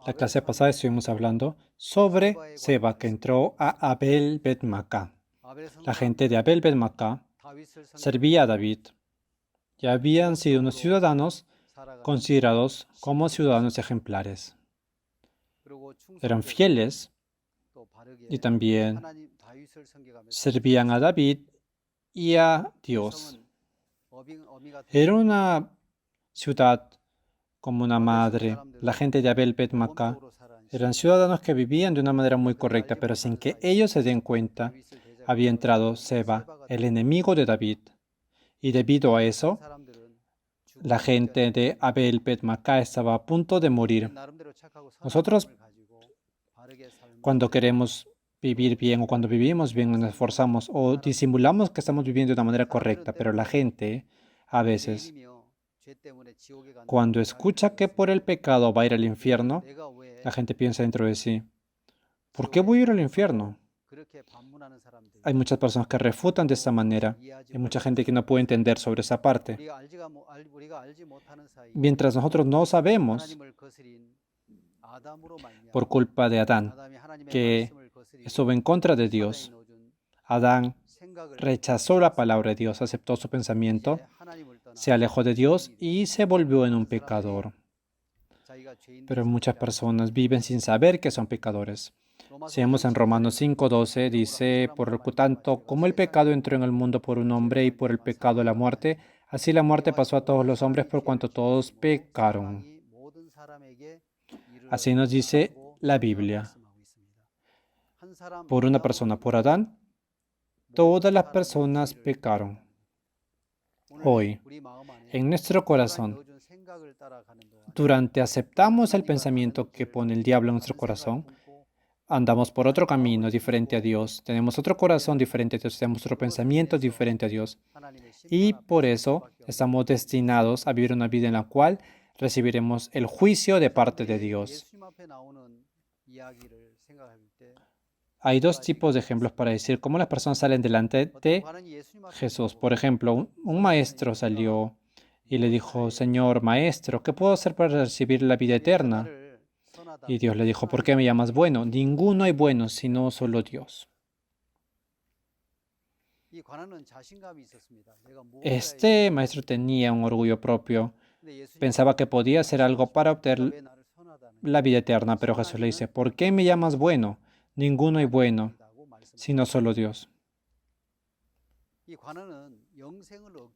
La clase pasada estuvimos hablando sobre Seba, que entró a Abel Bet Maca. La gente de Abel Bet Maca servía a David y habían sido unos ciudadanos considerados como ciudadanos ejemplares. Eran fieles y también servían a David y a Dios. Era una ciudad como una madre. La gente de Abel Bet Maca eran ciudadanos que vivían de una manera muy correcta, pero sin que ellos se den cuenta, había entrado Seba, el enemigo de David. Y debido a eso, la gente de Abel Bet Maca estaba a punto de morir. Nosotros, cuando queremos vivir bien o cuando vivimos bien, nos esforzamos o disimulamos que estamos viviendo de una manera correcta, pero la gente, a veces, cuando escucha que por el pecado va a ir al infierno, la gente piensa dentro de sí, ¿por qué voy a ir al infierno? Hay muchas personas que refutan de esta manera. Hay mucha gente que no puede entender sobre esa parte. Mientras nosotros no sabemos, por culpa de Adán, que estuvo en contra de Dios, Adán rechazó la palabra de Dios, aceptó su pensamiento, se alejó de Dios y se volvió en un pecador. Pero muchas personas viven sin saber que son pecadores. Si vemos en Romanos 5:12, dice, por lo tanto, como el pecado entró en el mundo por un hombre y por el pecado la muerte, así la muerte pasó a todos los hombres por cuanto todos pecaron. Así nos dice la Biblia. Por una persona, por Adán, todas las personas pecaron. Hoy, en nuestro corazón, durante aceptamos el pensamiento que pone el diablo en nuestro corazón, andamos por otro camino diferente a Dios, tenemos otro corazón diferente a Dios, tenemos otro pensamiento diferente a Dios. Y por eso estamos destinados a vivir una vida en la cual recibiremos el juicio de parte de Dios. Hay dos tipos de ejemplos para decir cómo las personas salen delante de Jesús. Por ejemplo, un maestro salió y le dijo, Señor, maestro, ¿qué puedo hacer para recibir la vida eterna? Y Dios le dijo, ¿por qué me llamas bueno? Ninguno hay bueno, sino solo Dios. Este maestro tenía un orgullo propio. Pensaba que podía hacer algo para obtener la vida eterna, pero Jesús le dice, ¿por qué me llamas bueno? Ninguno hay bueno, sino solo Dios.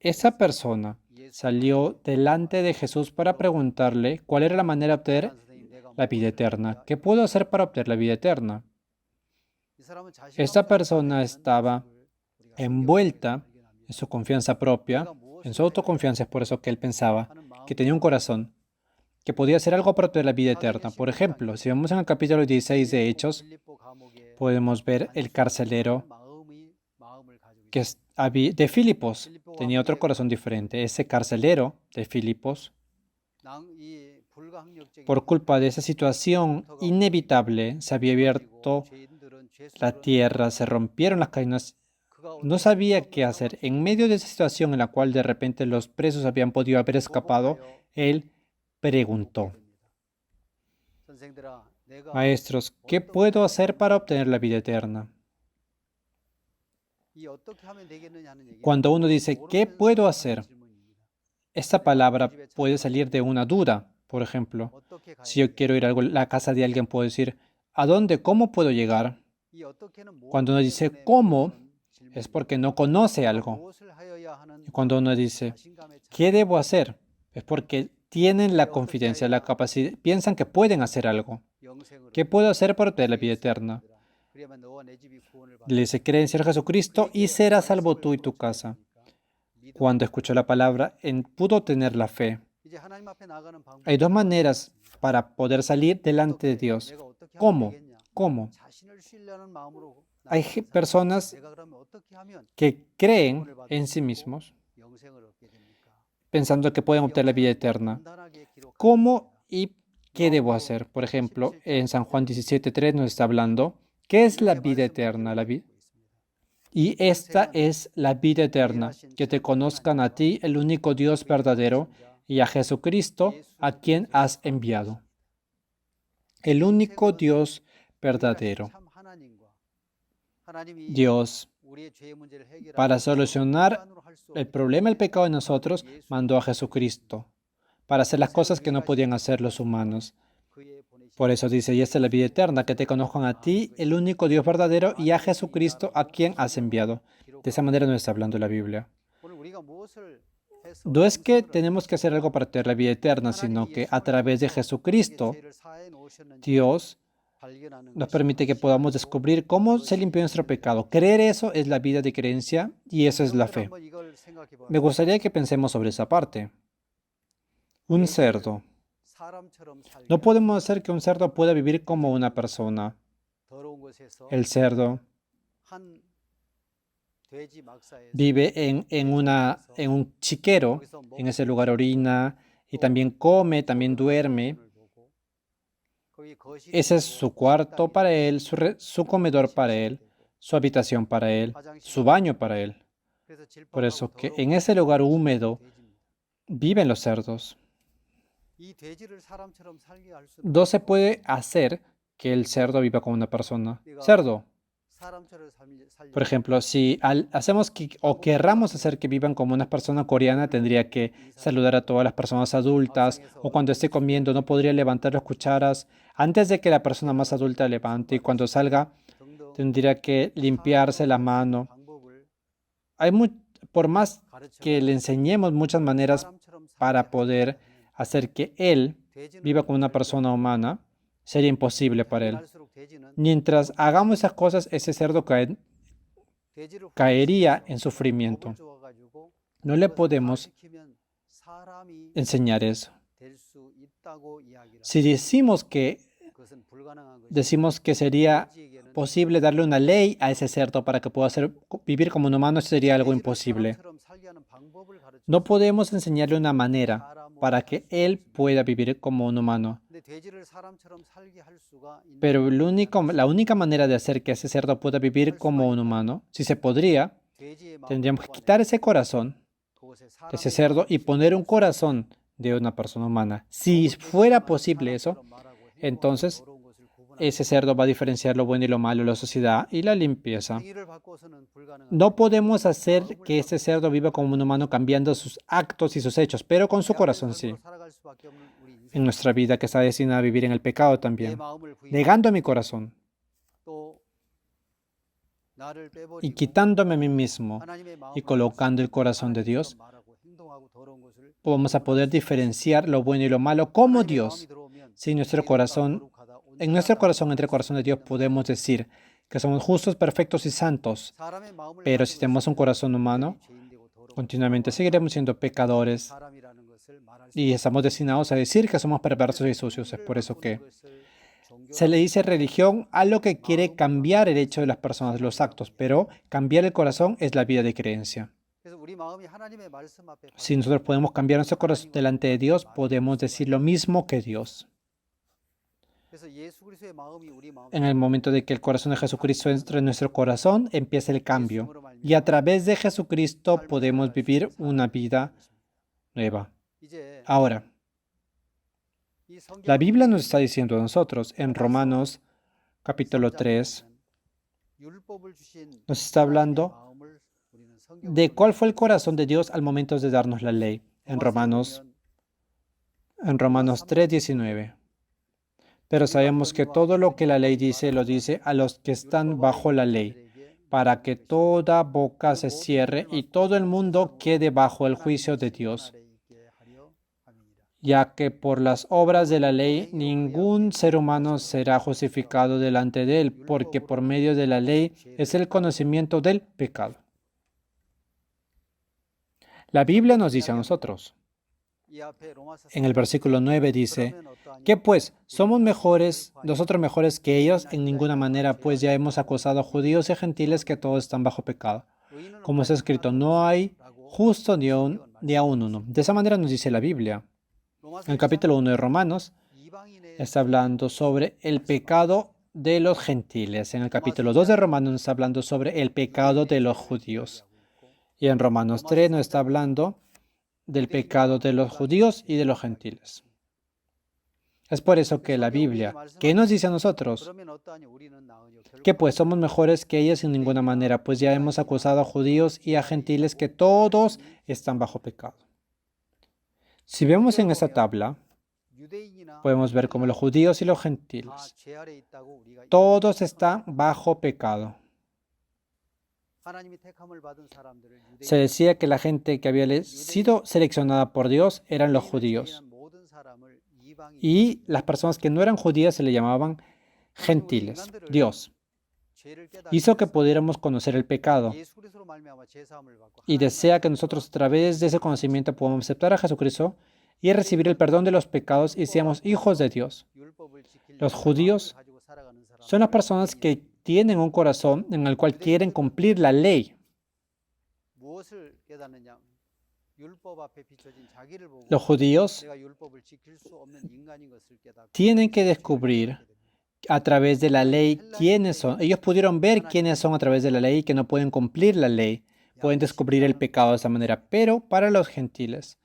Esa persona salió delante de Jesús para preguntarle cuál era la manera de obtener la vida eterna. ¿Qué puedo hacer para obtener la vida eterna? Esta persona estaba envuelta en su confianza propia, en su autoconfianza. Es por eso que él pensaba que tenía un corazón que podía hacer algo para obtener la vida eterna. Por ejemplo, si vemos en el capítulo 16 de Hechos, podemos ver el carcelero que es de Filipos. Tenía otro corazón diferente. Ese carcelero de Filipos, por culpa de esa situación inevitable, se había abierto la tierra, se rompieron las cadenas. No sabía qué hacer. En medio de esa situación en la cual de repente los presos habían podido haber escapado, él preguntó, Maestros, ¿qué puedo hacer para obtener la vida eterna? Cuando uno dice, ¿qué puedo hacer? Esta palabra puede salir de una duda. Por ejemplo, si yo quiero ir a la casa de alguien, puedo decir, ¿a dónde? ¿Cómo puedo llegar? Cuando uno dice ¿cómo? Es porque no conoce algo. Y cuando uno dice ¿qué debo hacer? Es porque tienen la confidencia, la capacidad, piensan que pueden hacer algo. ¿Qué puedo hacer para obtener la vida eterna? Le dice, cree en Señor Jesucristo y serás salvo tú y tu casa. Cuando escuchó la palabra, pudo tener la fe. Hay dos maneras para poder salir delante de Dios. ¿Cómo? ¿Cómo? Hay personas que creen en sí mismos pensando que pueden obtener la vida eterna. ¿Cómo y qué debo hacer? Por ejemplo, en San Juan 17:3 nos está hablando, ¿qué es la vida eterna? Y esta es la vida eterna, que te conozcan a ti, el único Dios verdadero, y a Jesucristo, a quien has enviado. el único Dios verdadero. Dios, para solucionar el problema del pecado de nosotros, mandó a Jesucristo para hacer las cosas que no podían hacer los humanos. Por eso dice, y esta es la vida eterna, que te conozcan a ti, el único Dios verdadero, y a Jesucristo, a quien has enviado. De esa manera nos está hablando la Biblia. No es que tenemos que hacer algo para tener la vida eterna, sino que a través de Jesucristo, Dios nos permite que podamos descubrir cómo se limpió nuestro pecado. Creer eso es la vida de creencia y eso es la fe. Me gustaría que pensemos sobre esa parte. Un cerdo. No podemos hacer que un cerdo pueda vivir como una persona. El cerdo vive en un chiquero, en ese lugar orina y también come, también duerme. Ese es su cuarto para él, su comedor para él, su habitación para él, su baño para él. Por eso que en ese lugar húmedo viven los cerdos. No se puede hacer que el cerdo viva como una persona. Cerdo. Por ejemplo, si hacemos o querramos hacer que vivan como una persona coreana, tendría que saludar a todas las personas adultas, o cuando esté comiendo no podría levantar las cucharas antes de que la persona más adulta levante, y cuando salga tendría que limpiarse la mano. Por más que le enseñemos muchas maneras para poder hacer que él viva como una persona humana, sería imposible para él. Mientras hagamos esas cosas, ese cerdo caería en sufrimiento. No le podemos enseñar eso. Si decimos que sería posible darle una ley a ese cerdo para que pueda vivir como un humano, sería algo imposible. No podemos enseñarle una manera para que él pueda vivir como un humano. Pero la única manera de hacer que ese cerdo pueda vivir como un humano, si se podría, tendríamos que quitar ese corazón de ese cerdo y poner un corazón de una persona humana. Si fuera posible eso, entonces ese cerdo va a diferenciar lo bueno y lo malo de la sociedad y la limpieza. No podemos hacer que ese cerdo viva como un humano cambiando sus actos y sus hechos, pero con su corazón sí. En nuestra vida que está destinada a vivir en el pecado también, negando mi corazón y quitándome a mí mismo y colocando el corazón de Dios, vamos a poder diferenciar lo bueno y lo malo como Dios. Si en nuestro corazón, entre el corazón de Dios, podemos decir que somos justos, perfectos y santos. Pero si tenemos un corazón humano, continuamente seguiremos siendo pecadores y estamos destinados a decir que somos perversos y sucios. Es por eso que se le dice religión a lo que quiere cambiar el hecho de las personas, los actos, pero cambiar el corazón es la vida de creencia. Si nosotros podemos cambiar nuestro corazón delante de Dios, podemos decir lo mismo que Dios. En el momento de que el corazón de Jesucristo entre en nuestro corazón, empieza el cambio. Y a través de Jesucristo podemos vivir una vida nueva. Ahora, la Biblia nos está diciendo a nosotros en Romanos capítulo 3, nos está hablando de cuál fue el corazón de Dios al momento de darnos la ley. En Romanos 3:19. Pero sabemos que todo lo que la ley dice, lo dice a los que están bajo la ley, para que toda boca se cierre y todo el mundo quede bajo el juicio de Dios. Ya que por las obras de la ley ningún ser humano será justificado delante de él, porque por medio de la ley es el conocimiento del pecado. La Biblia nos dice a nosotros, en el versículo 9 dice, ¿qué pues? ¿Somos nosotros mejores que ellos? En ninguna manera, pues ya hemos acusado a judíos y gentiles que todos están bajo pecado. Como está escrito, no hay justo ni aun uno. De esa manera nos dice la Biblia. En el capítulo 1 de Romanos está hablando sobre el pecado de los gentiles. En el capítulo 2 de Romanos nos está hablando sobre el pecado de los judíos. Y en Romanos 3 nos está hablando del pecado de los judíos y de los gentiles. Es por eso que la Biblia, ¿qué nos dice a nosotros? Que pues somos mejores que ellas en ninguna manera, pues ya hemos acusado a judíos y a gentiles que todos están bajo pecado. Si vemos en esta tabla, podemos ver como los judíos y los gentiles, todos están bajo pecado. Se decía que la gente que había sido seleccionada por Dios eran los judíos. Y las personas que no eran judías se le llamaban gentiles. Dios hizo que pudiéramos conocer el pecado y desea que nosotros a través de ese conocimiento podamos aceptar a Jesucristo y recibir el perdón de los pecados y seamos hijos de Dios. Los judíos son las personas que tienen un corazón en el cual quieren cumplir la ley. Los judíos tienen que descubrir a través de la ley quiénes son. Ellos pudieron ver quiénes son a través de la ley y que no pueden cumplir la ley. Pueden descubrir el pecado de esa manera. Pero para los gentiles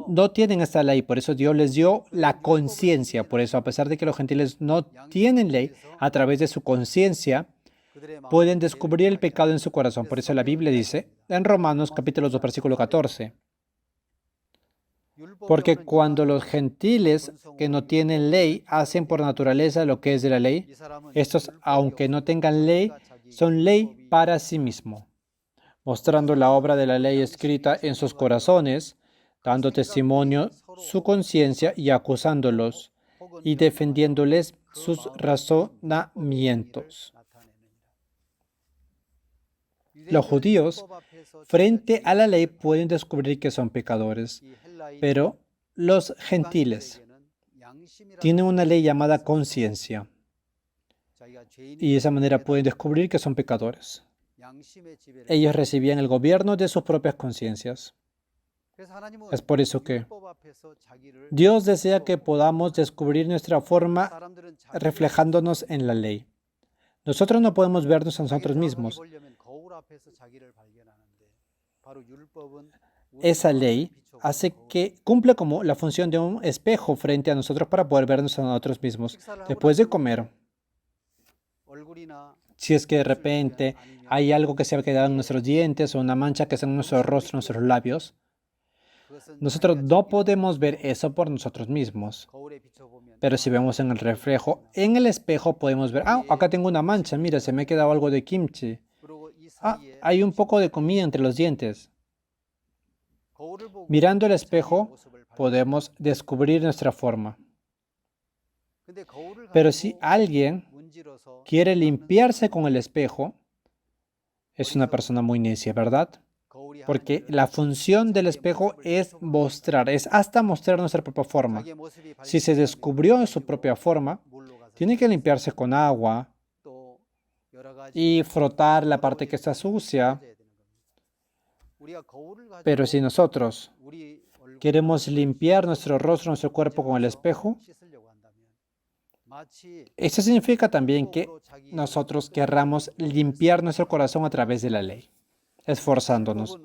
no tienen esta ley. Por eso Dios les dio la conciencia. Por eso, a pesar de que los gentiles no tienen ley, a través de su conciencia pueden descubrir el pecado en su corazón. Por eso la Biblia dice en Romanos capítulo 2, versículo 14. Porque cuando los gentiles que no tienen ley hacen por naturaleza lo que es de la ley, estos, aunque no tengan ley, son ley para sí mismo, mostrando la obra de la ley escrita en sus corazones, dando testimonio su conciencia y acusándolos y defendiéndoles sus razonamientos. Los judíos, frente a la ley, pueden descubrir que son pecadores, pero los gentiles tienen una ley llamada conciencia, y de esa manera pueden descubrir que son pecadores. Ellos recibían el gobierno de sus propias conciencias. Es por eso que Dios desea que podamos descubrir nuestra forma reflejándonos en la ley. Nosotros no podemos vernos a nosotros mismos. Esa ley hace que cumple como la función de un espejo frente a nosotros para poder vernos a nosotros mismos. Después de comer, si es que de repente hay algo que se ha quedado en nuestros dientes o una mancha que está en nuestro rostro, en nuestros labios, nosotros no podemos ver eso por nosotros mismos. Pero si vemos en el reflejo, en el espejo podemos ver, acá tengo una mancha, mira, se me ha quedado algo de kimchi. Hay un poco de comida entre los dientes. Mirando el espejo, podemos descubrir nuestra forma. Pero si alguien quiere limpiarse con el espejo, es una persona muy necia, ¿verdad? Porque la función del espejo es mostrar, es hasta mostrar nuestra propia forma. Si se descubrió su propia forma, tiene que limpiarse con agua y frotar la parte que está sucia. Pero si nosotros queremos limpiar nuestro rostro, nuestro cuerpo con el espejo, eso significa también que nosotros querramos limpiar nuestro corazón a través de la ley, esforzándonos.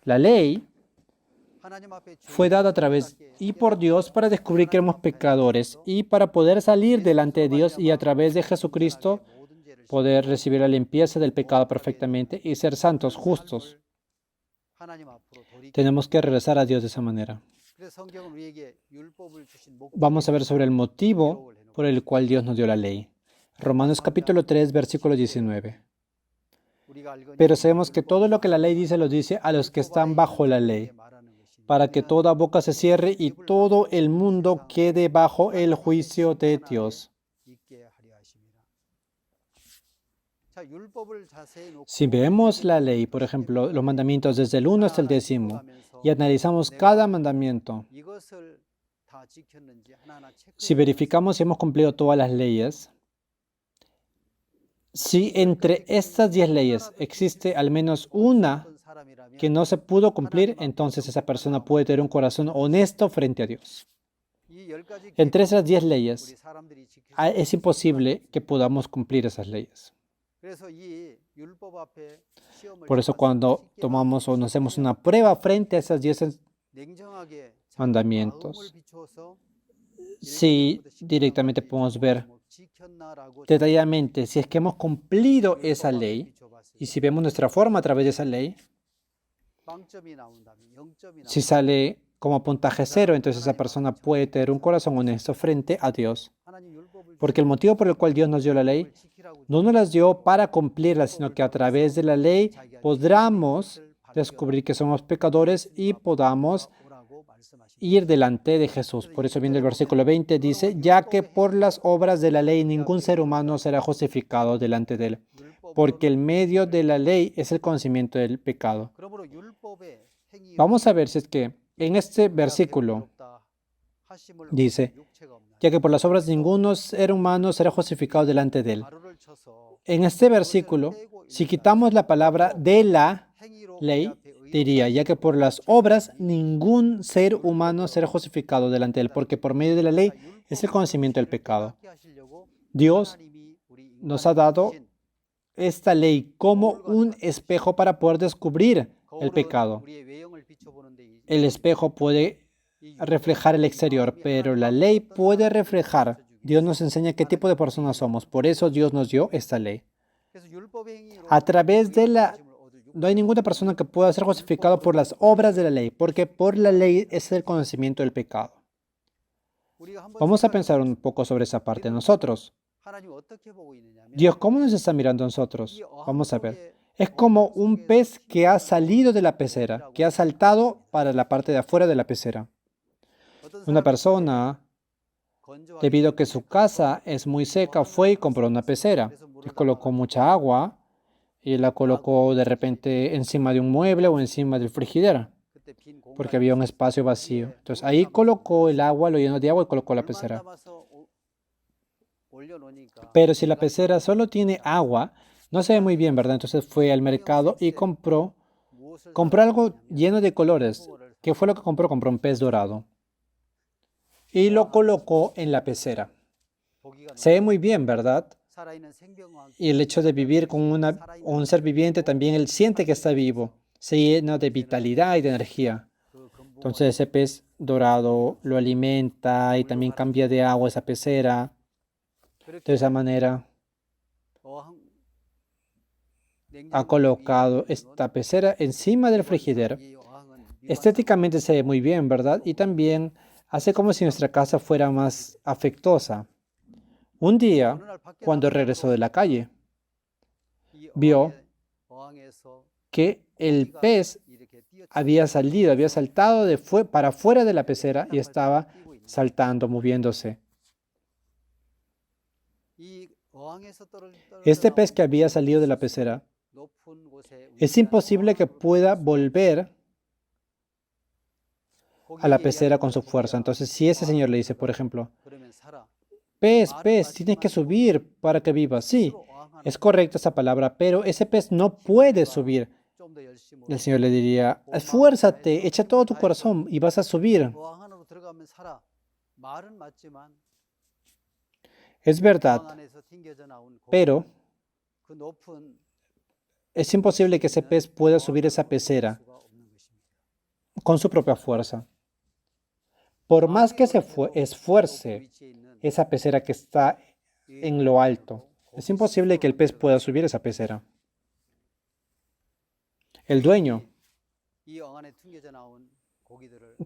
La ley fue dada a través y por Dios para descubrir que éramos pecadores y para poder salir delante de Dios y a través de Jesucristo poder recibir la limpieza del pecado perfectamente y ser santos, justos. Tenemos que regresar a Dios de esa manera. Vamos a ver sobre el motivo por el cual Dios nos dio la ley. Romanos capítulo 3, versículo 19. Pero sabemos que todo lo que la ley dice lo dice a los que están bajo la ley, para que toda boca se cierre y todo el mundo quede bajo el juicio de Dios. Si vemos la ley, por ejemplo, los mandamientos desde el 1 hasta el 10, y analizamos cada mandamiento, si verificamos si hemos cumplido todas las leyes, si entre estas 10 leyes existe al menos una que no se pudo cumplir, entonces esa persona puede tener un corazón honesto frente a Dios. Entre esas 10 leyes, es imposible que podamos cumplir esas leyes. Por eso cuando tomamos o nos hacemos una prueba frente a esas 10 mandamientos, si directamente podemos ver detalladamente si es que hemos cumplido esa ley y si vemos nuestra forma a través de esa ley, si sale como puntaje 0, entonces esa persona puede tener un corazón honesto frente a Dios. Porque el motivo por el cual Dios nos dio la ley no nos las dio para cumplirla, sino que a través de la ley podamos descubrir que somos pecadores y podamos ir delante de Jesús. Por eso viene el versículo 20, dice, ya que por las obras de la ley ningún ser humano será justificado delante de él, porque el medio de la ley es el conocimiento del pecado. Vamos a ver si es que en este versículo dice, ya que por las obras ninguno ser humano será justificado delante de él. En este versículo, si quitamos la palabra de la ley, diría, ya que por las obras ningún ser humano será justificado delante de él, porque por medio de la ley es el conocimiento del pecado. Dios nos ha dado esta ley como un espejo para poder descubrir el pecado. El espejo puede reflejar el exterior, pero la ley puede reflejar. Dios nos enseña qué tipo de personas somos. Por eso Dios nos dio esta ley. A través de la... No hay ninguna persona que pueda ser justificado por las obras de la ley, porque por la ley es el conocimiento del pecado. Vamos a pensar un poco sobre esa parte de nosotros. Dios, ¿cómo nos está mirando a nosotros? Vamos a ver. Es como un pez que ha salido de la pecera, que ha saltado para la parte de afuera de la pecera. Una persona, debido a que su casa es muy seca, fue y compró una pecera. Le colocó mucha agua y la colocó de repente encima de un mueble o encima del frigidero, porque había un espacio vacío. Entonces ahí colocó el agua, lo llenó de agua y colocó la pecera. Pero si la pecera solo tiene agua, no se ve muy bien, ¿verdad? Entonces fue al mercado y compró algo lleno de colores. ¿Qué fue lo que compró? Compró un pez dorado. Y lo colocó en la pecera. Se ve muy bien, ¿verdad? Y el hecho de vivir con un ser viviente, también él siente que está vivo. Se llena de vitalidad y de energía. Entonces ese pez dorado lo alimenta y también cambia de agua esa pecera. De esa manera ha colocado esta pecera encima del frigidero. Estéticamente se ve muy bien, ¿verdad? Y también hace como si nuestra casa fuera más afectuosa. Un día, cuando regresó de la calle, vio que el pez había saltado para afuera de la pecera y estaba saltando, moviéndose. Este pez que había salido de la pecera, es imposible que pueda volver a la pecera con su fuerza. Entonces, si ese señor le dice, por ejemplo, pez, tienes que subir para que vivas. Sí, es correcta esa palabra, pero ese pez no puede subir. El Señor le diría, esfuérzate, echa todo tu corazón y vas a subir. Es verdad, pero es imposible que ese pez pueda subir esa pecera con su propia fuerza. Por más que se esfuerce esa pecera que está en lo alto, es imposible que el pez pueda subir esa pecera. El dueño,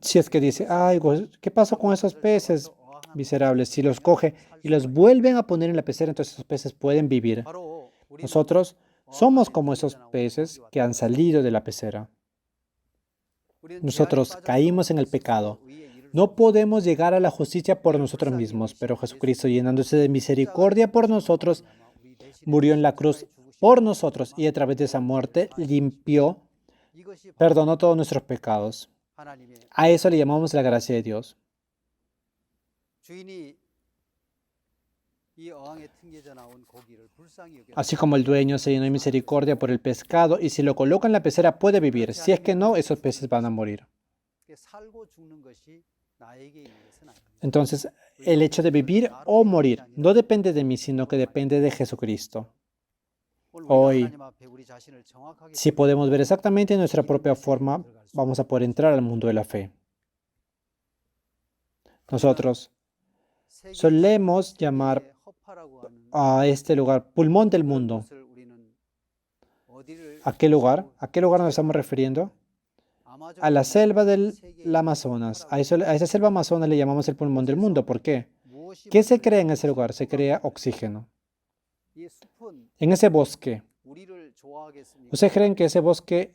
si es que dice, ay, ¿qué pasa con esos peces miserables? Si los coge y los vuelven a poner en la pecera, entonces esos peces pueden vivir. Nosotros somos como esos peces que han salido de la pecera. Nosotros caímos en el pecado. No podemos llegar a la justicia por nosotros mismos, pero Jesucristo, llenándose de misericordia por nosotros, murió en la cruz por nosotros y a través de esa muerte perdonó todos nuestros pecados. A eso le llamamos la gracia de Dios. Así como el dueño se llenó de misericordia por el pescado y si lo coloca en la pecera puede vivir. Si es que no, esos peces van a morir. Entonces, el hecho de vivir o morir no depende de mí, sino que depende de Jesucristo. Hoy, si podemos ver exactamente nuestra propia forma, vamos a poder entrar al mundo de la fe. Nosotros solemos llamar a este lugar pulmón del mundo. ¿A qué lugar? ¿A qué lugar nos estamos refiriendo? A la selva del Amazonas. A esa selva amazona le llamamos el pulmón del mundo. ¿Por qué? ¿Qué se crea en ese lugar? Se crea oxígeno. En ese bosque. ¿Ustedes creen que ese bosque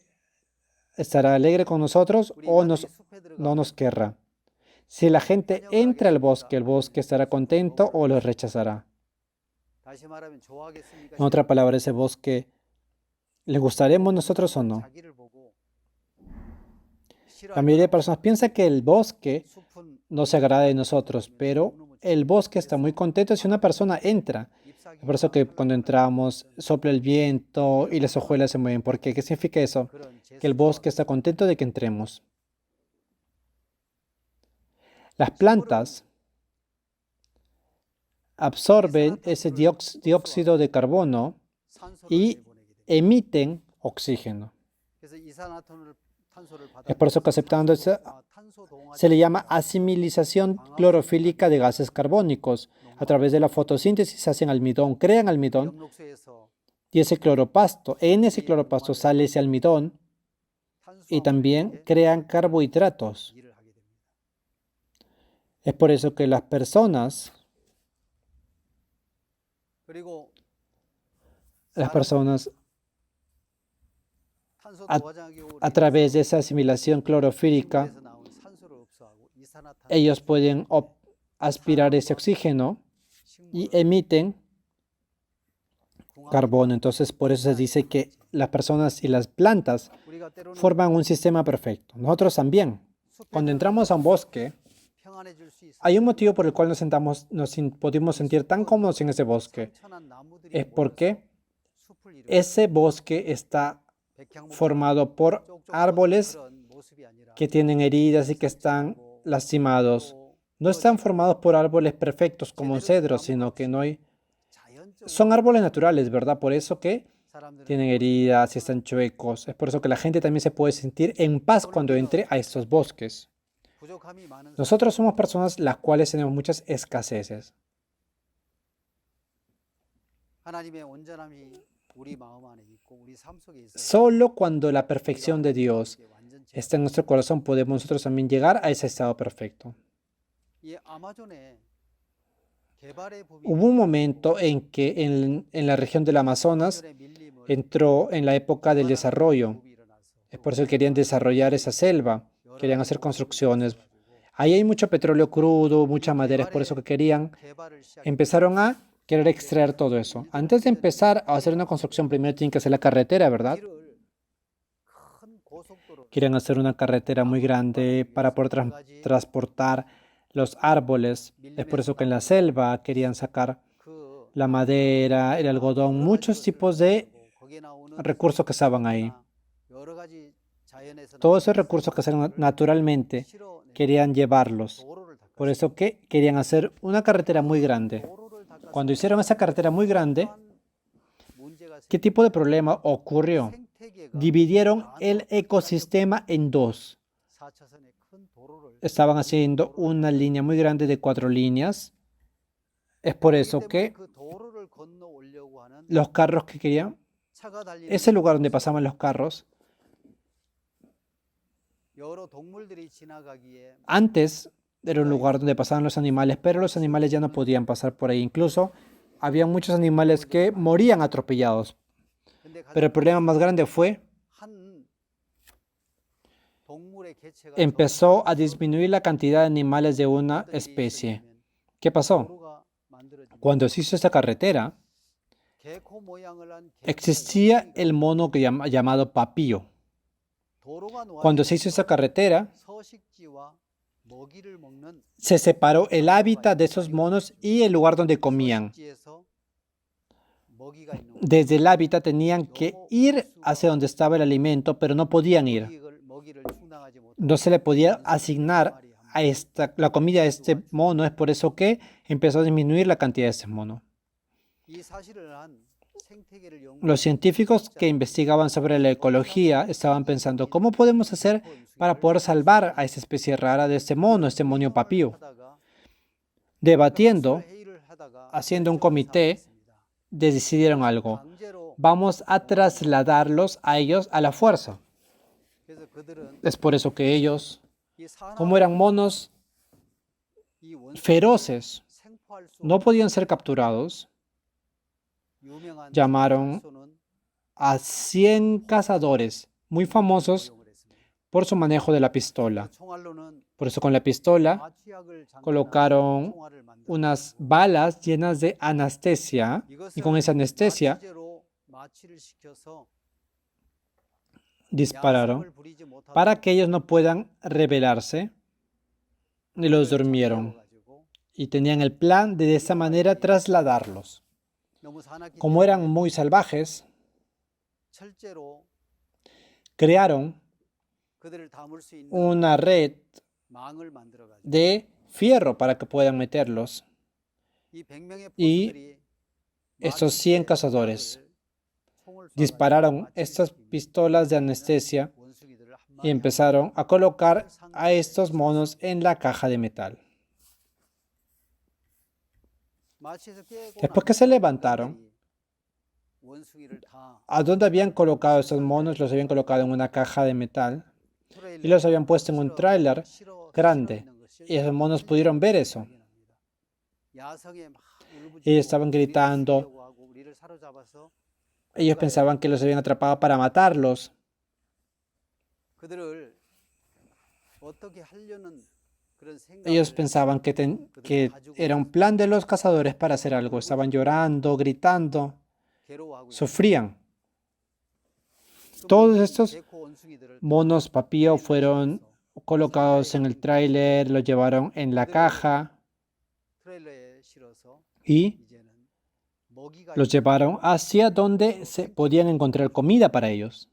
estará alegre con nosotros o no nos querrá? Si la gente entra al bosque, ¿el bosque estará contento o lo rechazará? En otra palabra, ese bosque, ¿le gustaremos nosotros o no? La mayoría de personas piensa que el bosque no se agrada de nosotros, pero el bosque está muy contento si una persona entra. Es por eso que cuando entramos sopla el viento y las hojuelas se mueven. ¿Por qué? ¿Qué significa eso? Que el bosque está contento de que entremos. Las plantas absorben ese dióxido de carbono y emiten oxígeno. Es por eso que aceptando eso se le llama asimilización clorofílica de gases carbónicos. A través de la fotosíntesis hacen almidón, crean almidón y ese cloroplasto. En ese cloroplasto sale ese almidón y también crean carbohidratos. Es por eso que las personas a través de esa asimilación clorofílica, ellos pueden aspirar ese oxígeno y emiten carbono. Entonces, por eso se dice que las personas y las plantas forman un sistema perfecto. Nosotros también. Cuando entramos a un bosque, hay un motivo por el cual nos podemos sentir tan cómodos en ese bosque. Es porque ese bosque está formado por árboles que tienen heridas y que están lastimados. No están formados por árboles perfectos como un cedro, sino que son árboles naturales, ¿verdad? Por eso que tienen heridas y están chuecos. Es por eso que la gente también se puede sentir en paz cuando entre a estos bosques. Nosotros somos personas las cuales tenemos muchas escaseces. Solo cuando la perfección de Dios está en nuestro corazón podemos nosotros también llegar a ese estado perfecto. Hubo un momento en que en la región del Amazonas entró en la época del desarrollo. Es por eso que querían desarrollar esa selva, querían hacer construcciones. Ahí hay mucho petróleo crudo, mucha madera, es por eso que empezaron a querer extraer todo eso. Antes de empezar a hacer una construcción, primero tienen que hacer la carretera, ¿verdad? Quieren hacer una carretera muy grande para poder transportar los árboles. Es por eso que en la selva querían sacar la madera, el algodón, muchos tipos de recursos que estaban ahí. Todos esos recursos que salen naturalmente querían llevarlos. Por eso que querían hacer una carretera muy grande. Cuando hicieron esa carretera muy grande, ¿qué tipo de problema ocurrió? Dividieron el ecosistema en dos. Estaban haciendo una línea muy grande de 4 líneas. Es por eso que los carros que querían, ese lugar donde pasaban los carros, antes era un lugar donde pasaban los animales, pero los animales ya no podían pasar por ahí. Incluso había muchos animales que morían atropellados. Pero el problema más grande fue, empezó a disminuir la cantidad de animales de una especie. ¿Qué pasó? Cuando se hizo esta carretera, existía el mono llamado papío. Cuando se hizo esa carretera, se separó el hábitat de esos monos y el lugar donde comían. Desde el hábitat tenían que ir hacia donde estaba el alimento, pero no podían ir. No se le podía asignar la comida a este mono, es por eso que empezó a disminuir la cantidad de este mono. Los científicos que investigaban sobre la ecología estaban pensando, ¿cómo podemos hacer para poder salvar a esta especie rara de este mono, este monio papío? debatiendo, haciendo un comité, decidieron algo. Vamos a trasladarlos a ellos a la fuerza. Es por eso que ellos, como eran monos feroces, no podían ser capturados, llamaron a 100 cazadores muy famosos por su manejo de la pistola. Por eso con la pistola colocaron unas balas llenas de anestesia y con esa anestesia dispararon para que ellos no puedan rebelarse y los durmieron. Y tenían el plan de esa manera trasladarlos. Como eran muy salvajes, crearon una red de fierro para que puedan meterlos. Y estos 100 cazadores dispararon estas pistolas de anestesia y empezaron a colocar a estos monos en la caja de metal. Después que se levantaron, ¿a dónde habían colocado estos monos? Los habían colocado en una caja de metal y los habían puesto en un tráiler grande. Y esos monos pudieron ver eso. Ellos estaban gritando. Ellos pensaban que los habían atrapado para matarlos. Ellos pensaban que era un plan de los cazadores para hacer algo. Estaban llorando, gritando, sufrían. Todos estos monos papío fueron colocados en el tráiler, los llevaron en la caja y los llevaron hacia donde se podían encontrar comida para ellos.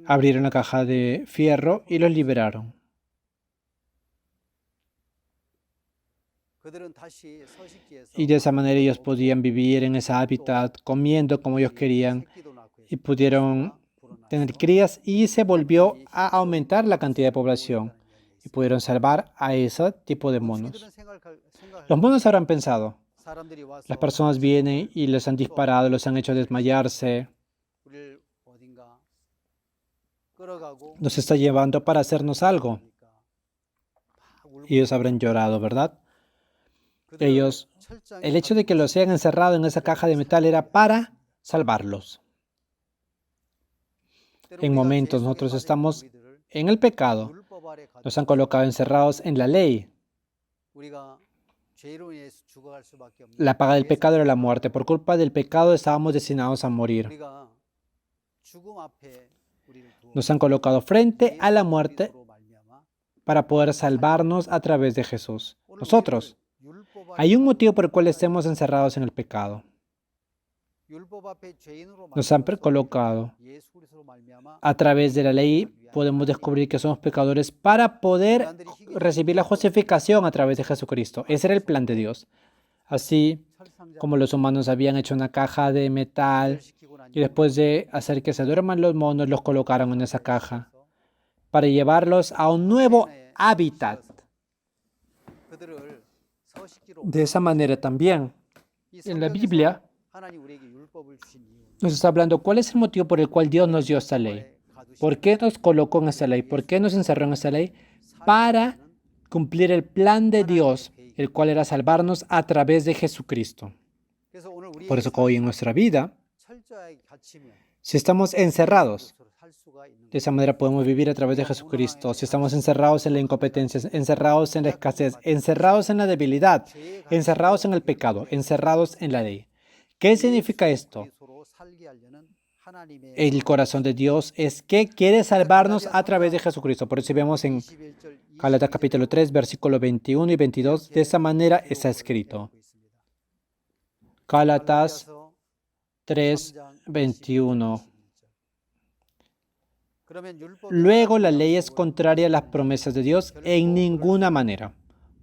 Abrieron la caja de fierro y los liberaron. Y de esa manera ellos podían vivir en ese hábitat, comiendo como ellos querían, y pudieron tener crías, y se volvió a aumentar la cantidad de población, y pudieron salvar a ese tipo de monos. Los monos habrán pensado, las personas vienen y les han disparado, los han hecho desmayarse, nos está llevando para hacernos algo. Y ellos habrán llorado, ¿verdad? El hecho de que los hayan encerrado en esa caja de metal era para salvarlos. En momentos nosotros estamos en el pecado. Nos han colocado encerrados en la ley. La paga del pecado era la muerte. Por culpa del pecado estábamos destinados a morir. Nos han colocado frente a la muerte para poder salvarnos a través de Jesús. Nosotros. Hay un motivo por el cual estemos encerrados en el pecado. Nos han colocado. A través de la ley podemos descubrir que somos pecadores para poder recibir la justificación a través de Jesucristo. Ese era el plan de Dios. Así como los humanos habían hecho una caja de metal y después de hacer que se duerman los monos, los colocaron en esa caja para llevarlos a un nuevo hábitat. De esa manera también, en la Biblia, nos está hablando cuál es el motivo por el cual Dios nos dio esta ley. ¿Por qué nos colocó en esta ley? ¿Por qué nos encerró en esta ley? Para cumplir el plan de Dios, el cual era salvarnos a través de Jesucristo. Por eso que hoy en nuestra vida, si estamos encerrados, de esa manera podemos vivir a través de Jesucristo. Si estamos encerrados en la incompetencia, encerrados en la escasez, encerrados en la debilidad, encerrados en el pecado, encerrados en la ley. ¿Qué significa esto? El corazón de Dios es que quiere salvarnos a través de Jesucristo. Por eso vemos en Gálatas capítulo 3, versículos 21 y 22, de esa manera está escrito. Gálatas 3, 21. Luego la ley es contraria a las promesas de Dios en ninguna manera,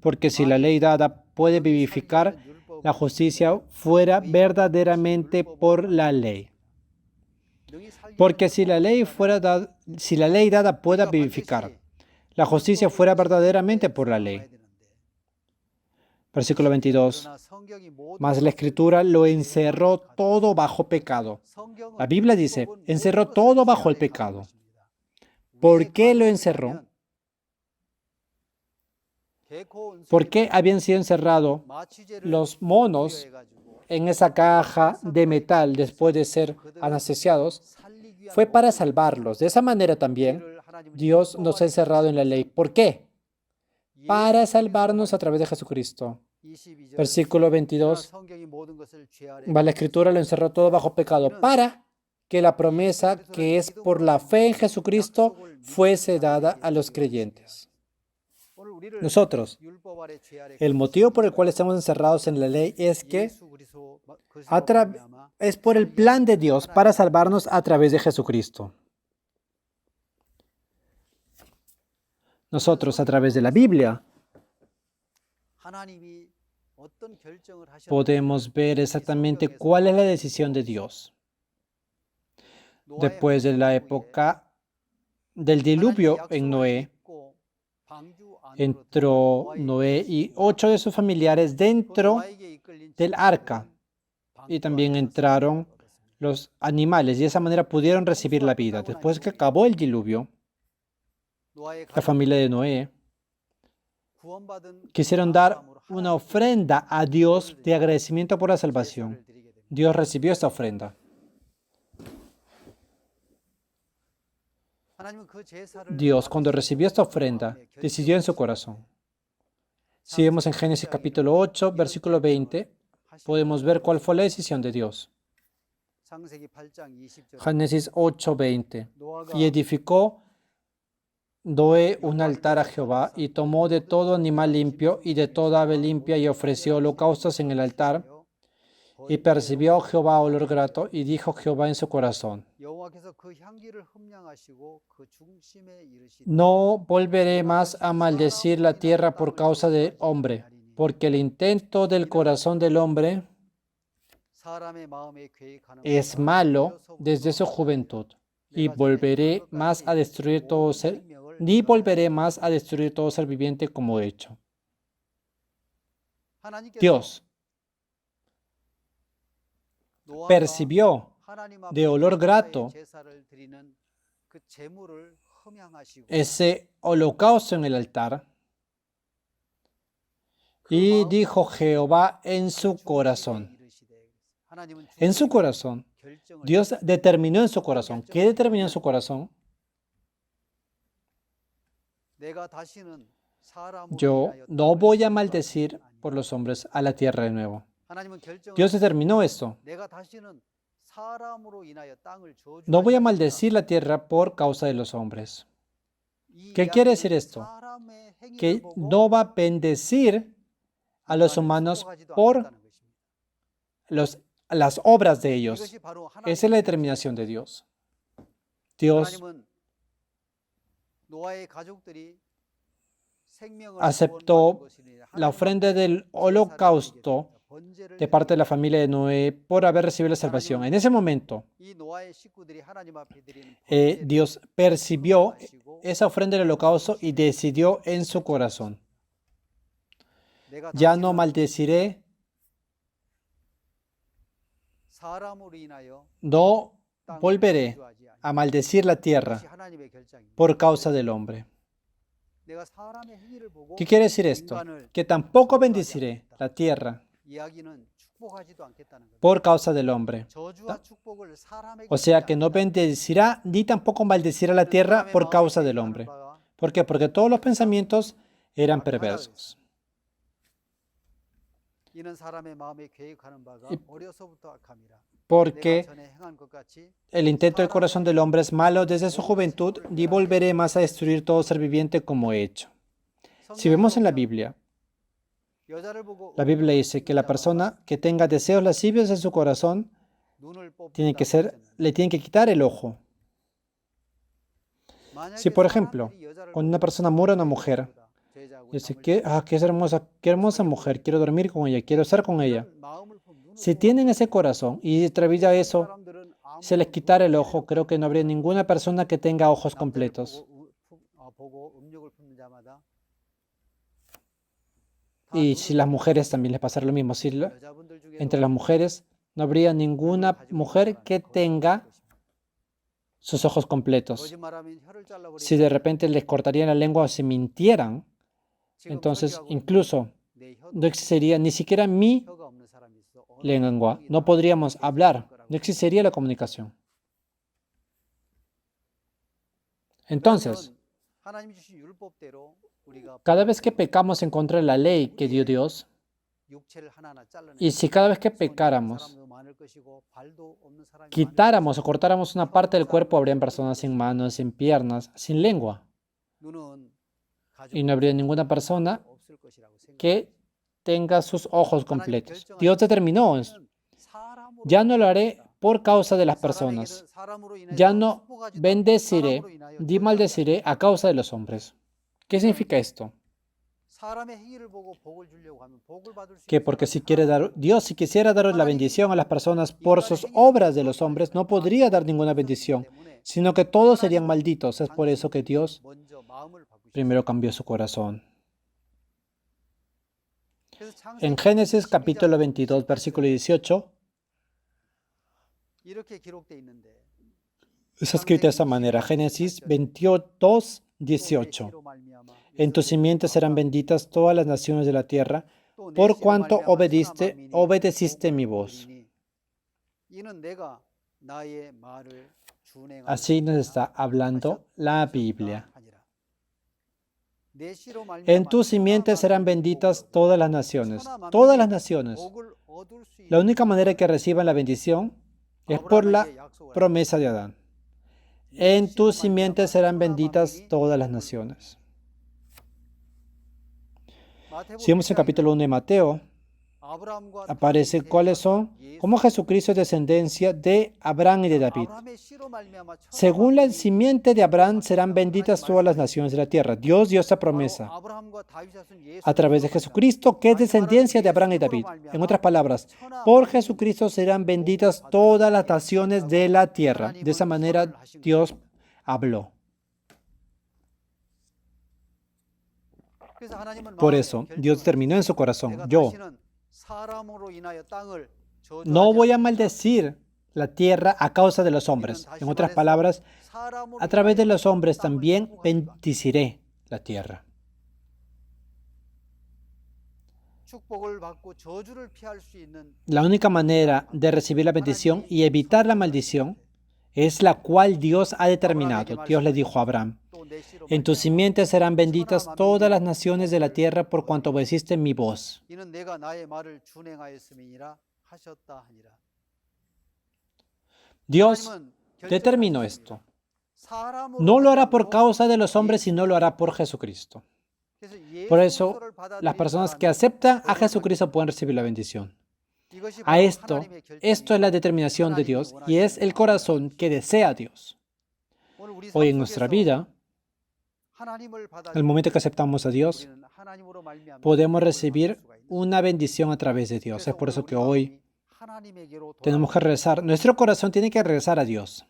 porque si la ley dada puede vivificar, la justicia fuera verdaderamente por la ley. Porque si la ley dada pueda vivificar, la justicia fuera verdaderamente por la ley. Versículo 22. Mas la Escritura lo encerró todo bajo pecado. La Biblia dice, encerró todo bajo el pecado. ¿Por qué lo encerró? ¿Por qué habían sido encerrados los monos en esa caja de metal después de ser anestesiados? Fue para salvarlos. De esa manera también Dios nos ha encerrado en la ley. ¿Por qué? Para salvarnos a través de Jesucristo. Versículo 22. La Escritura lo encerró todo bajo pecado para que la promesa que es por la fe en Jesucristo fuese dada a los creyentes. Nosotros, el motivo por el cual estamos encerrados en la ley es que es por el plan de Dios para salvarnos a través de Jesucristo. Nosotros, a través de la Biblia, podemos ver exactamente cuál es la decisión de Dios. Después de la época del diluvio en Noé, entró Noé y 8 de sus familiares dentro del arca. Y también entraron los animales y de esa manera pudieron recibir la vida. Después que acabó el diluvio, la familia de Noé quisieron dar una ofrenda a Dios de agradecimiento por la salvación. Dios recibió esta ofrenda. Dios, cuando recibió esta ofrenda, decidió en su corazón. Si vemos en Génesis capítulo 8, versículo 20, podemos ver cuál fue la decisión de Dios. Génesis 8, 20. Y edificó Noé un altar a Jehová, y tomó de todo animal limpio y de toda ave limpia, y ofreció holocaustos en el altar. Y percibió Jehová olor grato, y dijo Jehová en su corazón: no volveré más a maldecir la tierra por causa del hombre, porque el intento del corazón del hombre es malo desde su juventud, y volveré más a destruir todo ser, ni volveré más a destruir todo ser viviente como he hecho. Dios percibió de olor grato ese holocausto en el altar y dijo Jehová en su corazón. En su corazón. Dios determinó en su corazón. ¿Qué determinó en su corazón? Yo no voy a maldecir por los hombres a la tierra de nuevo. Dios determinó esto. No voy a maldecir la tierra por causa de los hombres. ¿Qué quiere decir esto? Que no va a bendecir a los humanos por las obras de ellos. Esa es la determinación de Dios. Dios aceptó la ofrenda del holocausto de parte de la familia de Noé por haber recibido la salvación. En ese momento, Dios percibió esa ofrenda del holocausto y decidió en su corazón: ya no maldeciré, no volveré a maldecir la tierra por causa del hombre. ¿Qué quiere decir esto? Que tampoco bendeciré la tierra por causa del hombre. O sea que no bendecirá ni tampoco maldecirá la tierra por causa del hombre. ¿Por qué? Porque todos los pensamientos eran perversos. Porque el intento del corazón del hombre es malo desde su juventud, ni volveré más a destruir todo ser viviente como he hecho. Si vemos en la Biblia dice que la persona que tenga deseos lascivios en su corazón le tiene que quitar el ojo. Si, por ejemplo, cuando una persona muere a una mujer, dice que qué hermosa mujer, quiero dormir con ella, quiero estar con ella. Si tienen ese corazón y tras a eso se les quitara el ojo, creo que no habría ninguna persona que tenga ojos completos. Y si las mujeres también les pasara lo mismo, entre las mujeres no habría ninguna mujer que tenga sus ojos completos. Si de repente les cortarían la lengua o si mintieran, entonces incluso no existiría ni siquiera mi lengua. No podríamos hablar, no existiría la comunicación. Entonces, cada vez que pecamos en contra de la ley que dio Dios, y si cada vez que pecáramos, quitáramos o cortáramos una parte del cuerpo, habrían personas sin manos, sin piernas, sin lengua. Y no habría ninguna persona que tenga sus ojos completos. Dios determinó eso. Ya no lo haré por causa de las personas. Ya no bendeciré ni maldeciré a causa de los hombres. ¿Qué significa esto? Que porque Dios si quisiera dar la bendición a las personas por sus obras de los hombres, no podría dar ninguna bendición, sino que todos serían malditos. Es por eso que Dios primero cambió su corazón. En Génesis capítulo 22, versículo 18, está escrito de esta manera, Génesis 22, 18. En tu simiente serán benditas todas las naciones de la tierra, por cuanto obedeciste mi voz. Así nos está hablando la Biblia. En tu simiente serán benditas todas las naciones. Todas las naciones. La única manera que reciban la bendición es por la promesa de Adán. En tu simiente serán benditas todas las naciones. Si vemos el capítulo 1 de Mateo, aparece cómo Jesucristo es descendencia de Abraham y de David. Según la simiente de Abraham serán benditas todas las naciones de la tierra. Dios dio esta promesa a través de Jesucristo, que es descendencia de Abraham y David. En otras palabras, por Jesucristo serán benditas todas las naciones de la tierra. De esa manera Dios habló. Por eso, Dios determinó en su corazón, yo no voy a maldecir la tierra a causa de los hombres. En otras palabras, a través de los hombres también bendeciré la tierra. La única manera de recibir la bendición y evitar la maldición es la cual Dios ha determinado. Dios le dijo a Abraham, en tu simiente serán benditas todas las naciones de la tierra por cuanto obedeciste mi voz. Dios determinó esto. No lo hará por causa de los hombres, sino lo hará por Jesucristo. Por eso, las personas que aceptan a Jesucristo pueden recibir la bendición. Esto es la determinación de Dios y es el corazón que desea Dios. Hoy en nuestra vida, el momento que aceptamos a Dios, podemos recibir una bendición a través de Dios. Es por eso que hoy tenemos que regresar. Nuestro corazón tiene que regresar a Dios.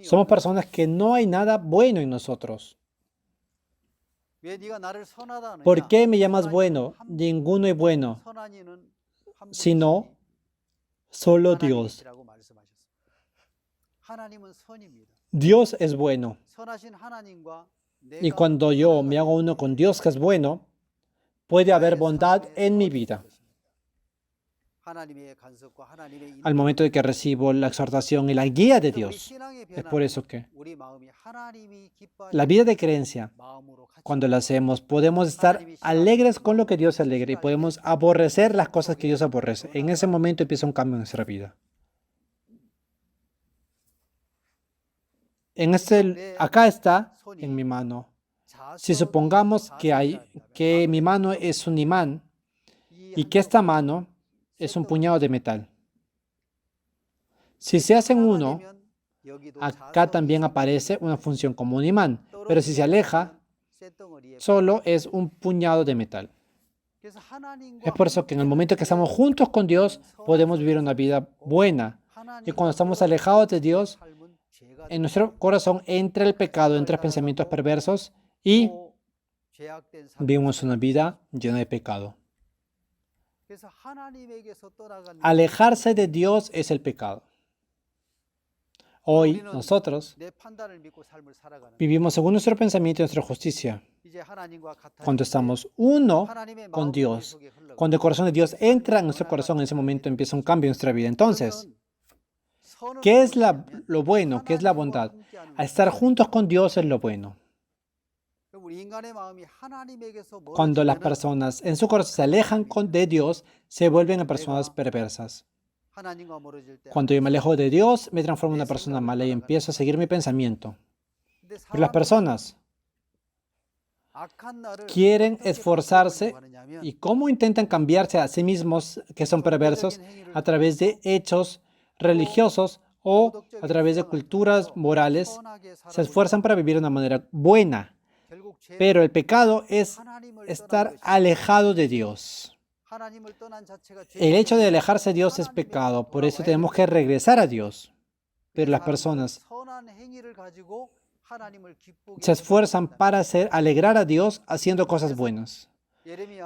Somos personas que no hay nada bueno en nosotros. ¿Por qué me llamas bueno? Ninguno es bueno, sino solo Dios. Dios es bueno. Y cuando yo me hago uno con Dios que es bueno, puede haber bondad en mi vida. Al momento de que recibo la exhortación y la guía de Dios. Es por eso que la vida de creencia, cuando la hacemos, podemos estar alegres con lo que Dios alegra y podemos aborrecer las cosas que Dios aborrece. En ese momento empieza un cambio en nuestra vida. Acá está en mi mano. Si supongamos que mi mano es un imán y que esta mano es un puñado de metal. Si se hacen uno, acá también aparece una función como un imán, pero si se aleja, solo es un puñado de metal. Es por eso que en el momento que estamos juntos con Dios, podemos vivir una vida buena. Y cuando estamos alejados de Dios, en nuestro corazón entra el pecado, entra pensamientos perversos y Vivimos una vida llena de pecado. Alejarse de Dios es el pecado. Hoy nosotros vivimos según nuestro pensamiento y nuestra justicia. Cuando estamos uno con Dios, cuando el corazón de Dios entra en nuestro corazón, en ese momento empieza un cambio en nuestra vida. Entonces, ¿qué es lo bueno? ¿Qué es la bondad? A estar juntos con Dios es lo bueno. Cuando las personas en su corazón se alejan de Dios, se vuelven personas perversas. Cuando yo me alejo de Dios, me transformo en una persona mala y empiezo a seguir mi pensamiento. Pero las personas quieren esforzarse y cómo intentan cambiarse a sí mismos que son perversos a través de hechos religiosos o a través de culturas morales, se esfuerzan para vivir de una manera buena. Pero el pecado es estar alejado de Dios. El hecho de alejarse de Dios es pecado, por eso tenemos que regresar a Dios. Pero las personas se esfuerzan para alegrar a Dios haciendo cosas buenas.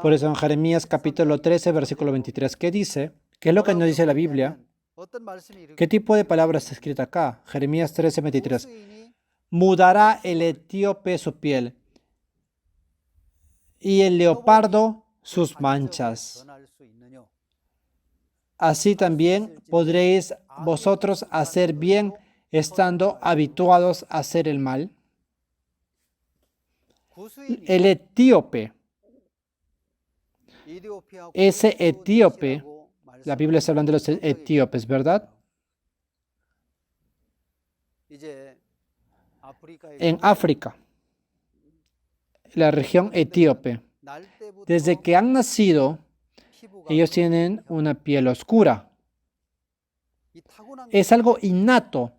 Por eso en Jeremías capítulo 13, versículo 23, ¿qué dice? ¿Qué es lo que nos dice la Biblia? ¿Qué tipo de palabra está escrita acá? Jeremías 13, 23. Mudará el etíope su piel y el leopardo sus manchas. Así también podréis vosotros hacer bien estando habituados a hacer el mal. El etíope, ese etíope, la Biblia está hablando de los etíopes, ¿verdad? En África, la región etíope, desde que han nacido, ellos tienen una piel oscura. Es algo innato.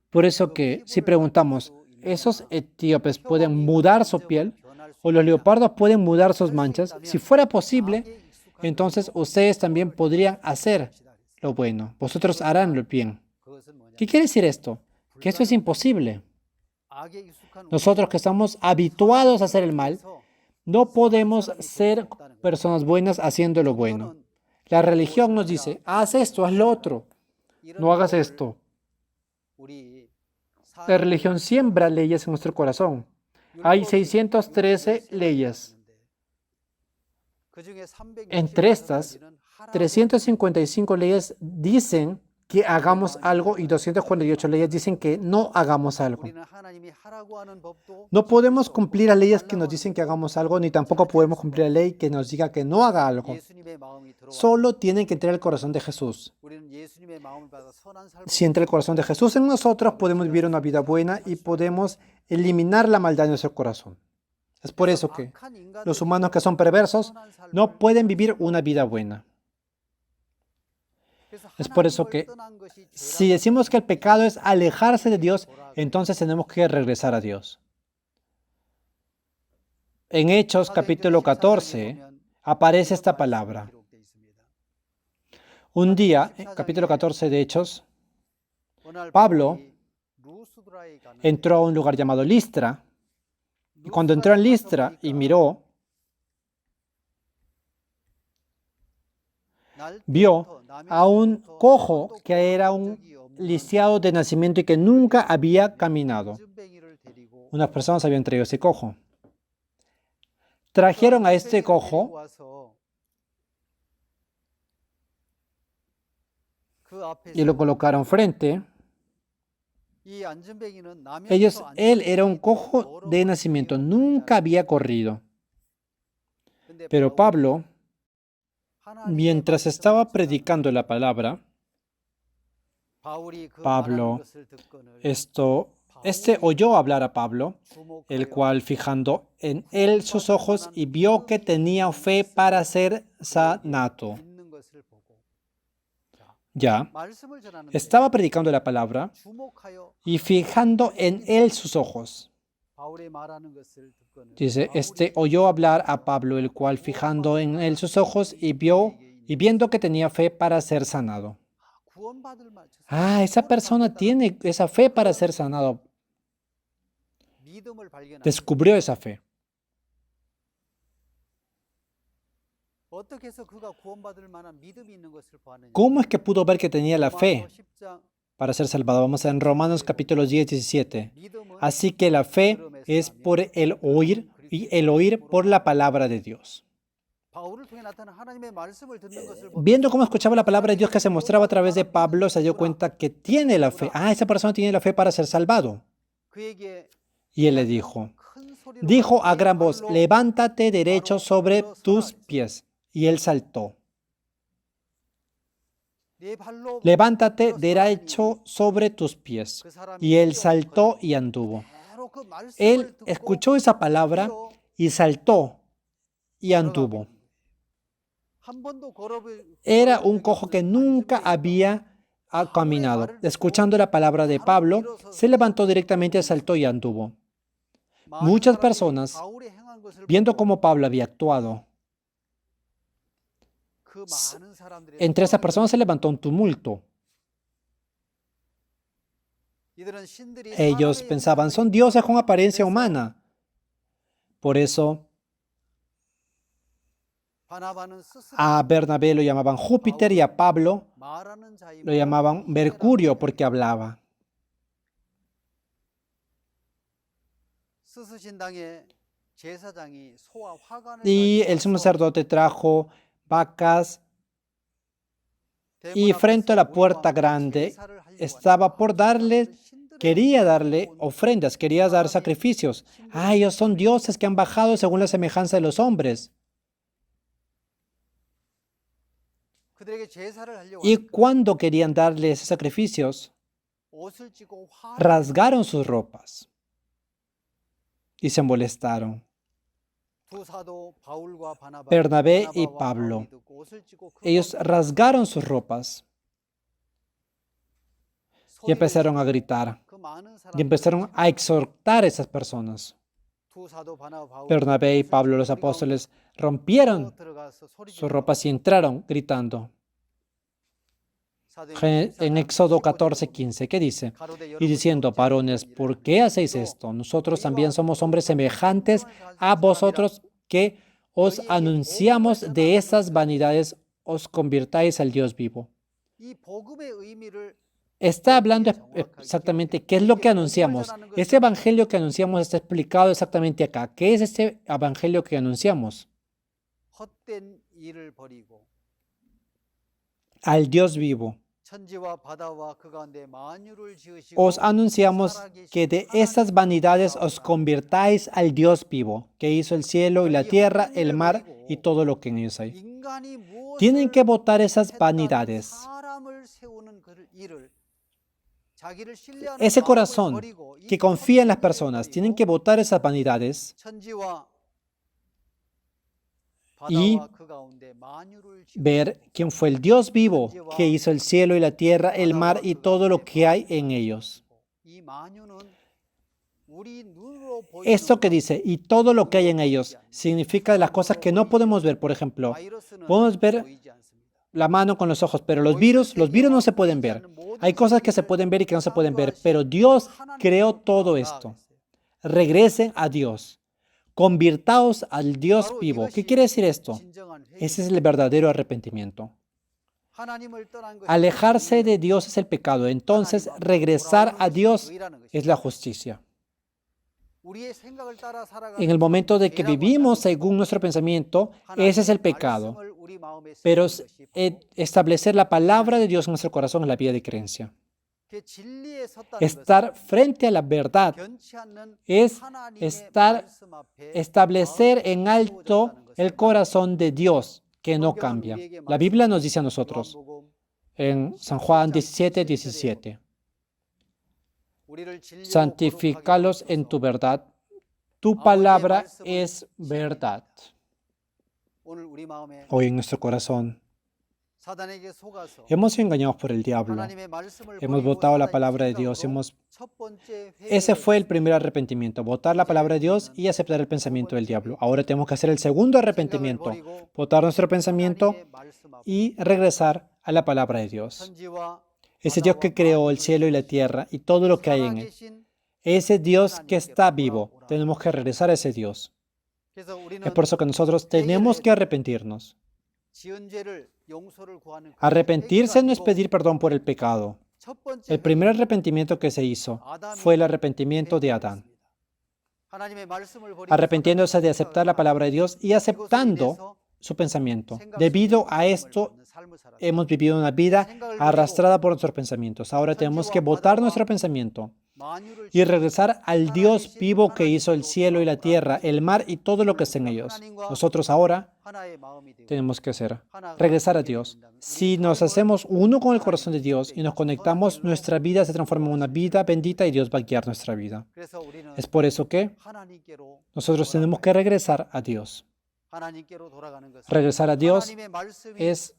Por eso que si preguntamos, ¿esos etíopes pueden mudar su piel? ¿O los leopardos pueden mudar sus manchas? Si fuera posible, entonces ustedes también podrían hacer lo bueno. Vosotros harán lo bien. ¿Qué quiere decir esto? Que esto es imposible. Nosotros que estamos habituados a hacer el mal, no podemos ser personas buenas haciendo lo bueno. La religión nos dice, haz esto, haz lo otro. No hagas esto. La religión siembra leyes en nuestro corazón. Hay 613 leyes. Entre estas, 355 leyes dicen que hagamos algo y 248 leyes dicen que no hagamos algo. No podemos cumplir las leyes que nos dicen que hagamos algo, ni tampoco podemos cumplir la ley que nos diga que no haga algo. Solo tienen que entrar al corazón de Jesús. Si entra el corazón de Jesús en nosotros, podemos vivir una vida buena y podemos eliminar la maldad de nuestro corazón. Es por eso que los humanos que son perversos no pueden vivir una vida buena. Es por eso que si decimos que el pecado es alejarse de Dios, entonces tenemos que regresar a Dios. En Hechos capítulo 14 aparece esta palabra. Un día, capítulo 14 de Hechos, Pablo entró a un lugar llamado Listra, y cuando entró en Listra y miró, vio a un cojo que era un lisiado de nacimiento y que nunca había caminado. Unas personas habían traído ese cojo. Trajeron a este cojo y lo colocaron frente. Él era un cojo de nacimiento, nunca había corrido. Pero Pablo, mientras estaba predicando la palabra, este oyó hablar a Pablo, el cual fijando en él sus ojos y vio que tenía fe para ser sanado. Ya, estaba predicando la palabra y fijando en él sus ojos. Dice, oyó hablar a Pablo, el cual fijando en él sus ojos y viendo que tenía fe para ser sanado. Esa persona tiene esa fe para ser sanado. Descubrió esa fe. ¿Cómo es que pudo ver que tenía la fe para ser salvado? Vamos en Romanos capítulo 10, 17. Así que la fe es por el oír y el oír por la palabra de Dios. Viendo cómo escuchaba la palabra de Dios que se mostraba a través de Pablo, se dio cuenta que tiene la fe. Esa persona tiene la fe para ser salvado. Y él le dijo a gran voz, levántate derecho sobre tus pies. Y él saltó. Levántate derecho sobre tus pies. Y él saltó y anduvo. Él escuchó esa palabra y saltó y anduvo. Era un cojo que nunca había caminado. Escuchando la palabra de Pablo, se levantó directamente, saltó y anduvo. Muchas personas, viendo cómo Pablo había actuado, entre esas personas se levantó un tumulto. Ellos pensaban, son dioses con apariencia humana. Por eso, a Bernabé lo llamaban Júpiter y a Pablo lo llamaban Mercurio porque hablaba. Y el sumo sacerdote trajo vacas y frente a la puerta grande estaba por quería darle ofrendas, quería dar sacrificios. Ellos son dioses que han bajado según la semejanza de los hombres. Y cuando querían darle esos sacrificios, rasgaron sus ropas y se molestaron. Bernabé y Pablo, ellos rasgaron sus ropas y empezaron a gritar y empezaron a exhortar a esas personas. Bernabé y Pablo, los apóstoles, rompieron sus ropas y entraron gritando. En Éxodo 14, 15, ¿qué dice? Y diciendo, varones, ¿por qué hacéis esto? Nosotros también somos hombres semejantes a vosotros que os anunciamos de esas vanidades, os convirtáis al Dios vivo. Está hablando exactamente qué es lo que anunciamos. Este evangelio que anunciamos está explicado exactamente acá. ¿Qué es este evangelio que anunciamos? Al Dios vivo. Os anunciamos que de estas vanidades os convirtáis al Dios vivo, que hizo el cielo y la tierra, el mar y todo lo que en ellos hay. Tienen que botar esas vanidades. Ese corazón que confía en las personas, tienen que botar esas vanidades y ver quién fue el Dios vivo que hizo el cielo y la tierra, el mar y todo lo que hay en ellos. Esto que dice, y todo lo que hay en ellos, significa las cosas que no podemos ver. Por ejemplo, podemos ver la mano con los ojos, pero los virus no se pueden ver. Hay cosas que se pueden ver y que no se pueden ver, pero Dios creó todo esto. Regresen a Dios. Convirtaos al Dios vivo. ¿Qué quiere decir esto? Ese es el verdadero arrepentimiento. Alejarse de Dios es el pecado. Entonces, regresar a Dios es la justicia. En el momento de que vivimos según nuestro pensamiento, ese es el pecado. Pero establecer la palabra de Dios en nuestro corazón es la vida de creencia. Estar frente a la verdad es establecer en alto el corazón de Dios que no cambia. La Biblia nos dice a nosotros en San Juan 17, 17. Santifícalos en tu verdad. Tu palabra es verdad. Hoy en nuestro corazón hemos sido engañados por el diablo. Hemos botado la palabra de Dios. Ese fue el primer arrepentimiento, botar la palabra de Dios y aceptar el pensamiento del diablo. Ahora tenemos que hacer el segundo arrepentimiento, botar nuestro pensamiento y regresar a la palabra de Dios. Ese Dios que creó el cielo y la tierra y todo lo que hay en él. Ese Dios que está vivo. Tenemos que regresar a ese Dios. Es por eso que nosotros tenemos que arrepentirnos. Arrepentirse no es pedir perdón por el pecado. El primer arrepentimiento que se hizo fue el arrepentimiento de Adán. Arrepintiéndose de aceptar la palabra de Dios y aceptando su pensamiento. Debido a esto, hemos vivido una vida arrastrada por nuestros pensamientos. Ahora tenemos que botar nuestro pensamiento y regresar al Dios vivo que hizo el cielo y la tierra, el mar y todo lo que está en ellos. Nosotros ahora tenemos que regresar a Dios. Si nos hacemos uno con el corazón de Dios y nos conectamos, nuestra vida se transforma en una vida bendita y Dios va a guiar nuestra vida. Es por eso que nosotros tenemos que regresar a Dios. Regresar a Dios es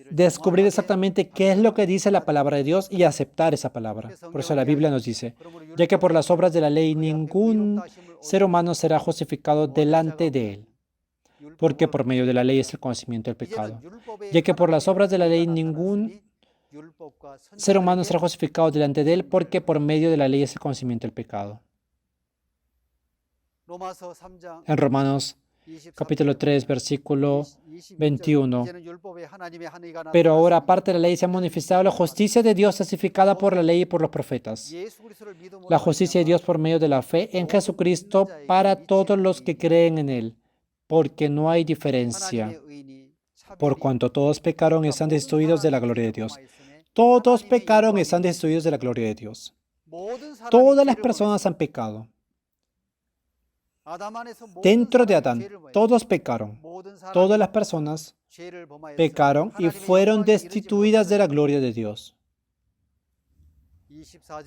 descubrir exactamente qué es lo que dice la palabra de Dios y aceptar esa palabra. Por eso la Biblia nos dice, ya que por las obras de la ley ningún ser humano será justificado delante de él, porque por medio de la ley es el conocimiento del pecado. Ya que por las obras de la ley ningún ser humano será justificado delante de él, porque por medio de la ley es el conocimiento del pecado. En Romanos capítulo 3, versículo 21. Pero ahora, aparte de la ley, se ha manifestado la justicia de Dios testificada por la ley y por los profetas. La justicia de Dios por medio de la fe en Jesucristo para todos los que creen en Él, porque no hay diferencia. Por cuanto todos pecaron y están destituidos de la gloria de Dios. Todos pecaron y están destituidos de la gloria de Dios. Todas las personas han pecado. Dentro de Adán, todos pecaron. Todas las personas pecaron y fueron destituidas de la gloria de Dios.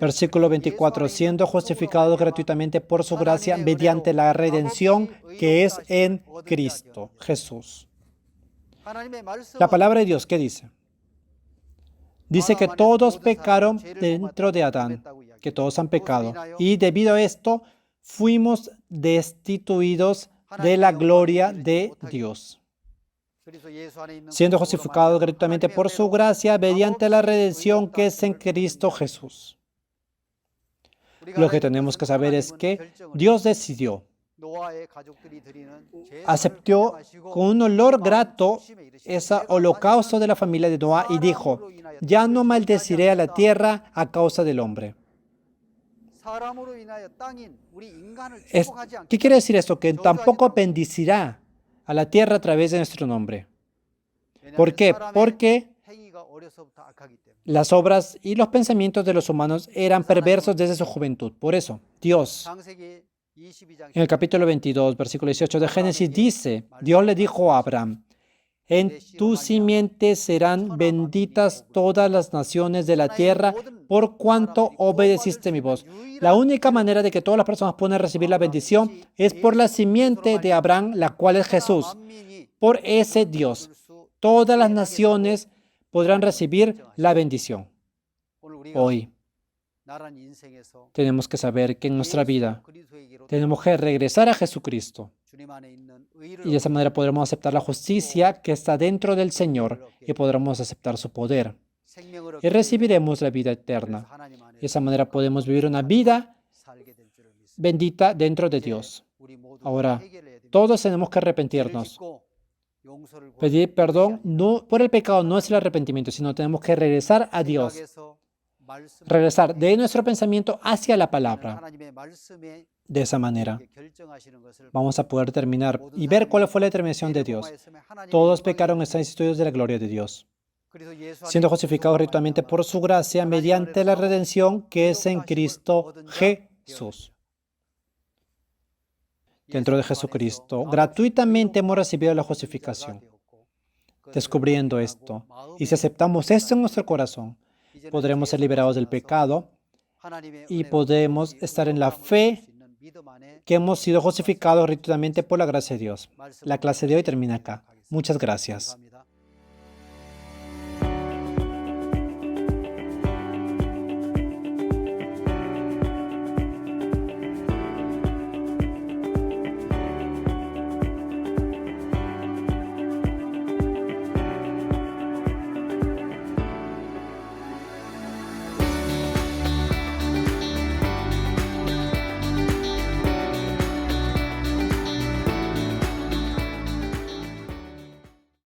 Versículo 24. Siendo justificados gratuitamente por su gracia mediante la redención que es en Cristo Jesús. La palabra de Dios, ¿qué dice? Dice que todos pecaron dentro de Adán, que todos han pecado. Y debido a esto, fuimos destituidos de la gloria de Dios. Siendo justificados gratuitamente por su gracia mediante la redención que es en Cristo Jesús. Lo que tenemos que saber es que Dios decidió, aceptó con un olor grato ese holocausto de la familia de Noé y dijo, ya no maldeciré a la tierra a causa del hombre. ¿Qué quiere decir esto? Que tampoco bendicirá a la tierra a través de nuestro nombre. ¿Por qué? Porque las obras y los pensamientos de los humanos eran perversos desde su juventud. Por eso, Dios, en el capítulo 22, versículo 18 de Génesis, dice, Dios le dijo a Abraham, en tu simiente serán benditas todas las naciones de la tierra por cuanto obedeciste mi voz. La única manera de que todas las personas puedan recibir la bendición es por la simiente de Abraham, la cual es Jesús. Por ese Dios, todas las naciones podrán recibir la bendición. Hoy tenemos que saber que en nuestra vida tenemos que regresar a Jesucristo. Y de esa manera podremos aceptar la justicia que está dentro del Señor y podremos aceptar su poder. Y recibiremos la vida eterna. De esa manera podemos vivir una vida bendita dentro de Dios. Ahora, todos tenemos que arrepentirnos. Pedir perdón no, por el pecado no es el arrepentimiento, sino tenemos que regresar a Dios. Regresar de nuestro pensamiento hacia la palabra. De esa manera, vamos a poder terminar y ver cuál fue la determinación de Dios. Todos pecaron y están destituidos de la gloria de Dios, siendo justificados ritualmente por su gracia mediante la redención que es en Cristo Jesús. Dentro de Jesucristo, gratuitamente hemos recibido la justificación. Descubriendo esto, y si aceptamos esto en nuestro corazón, podremos ser liberados del pecado y podemos estar en la fe que hemos sido justificados gratuitamente por la gracia de Dios. La clase de hoy termina acá. Muchas gracias.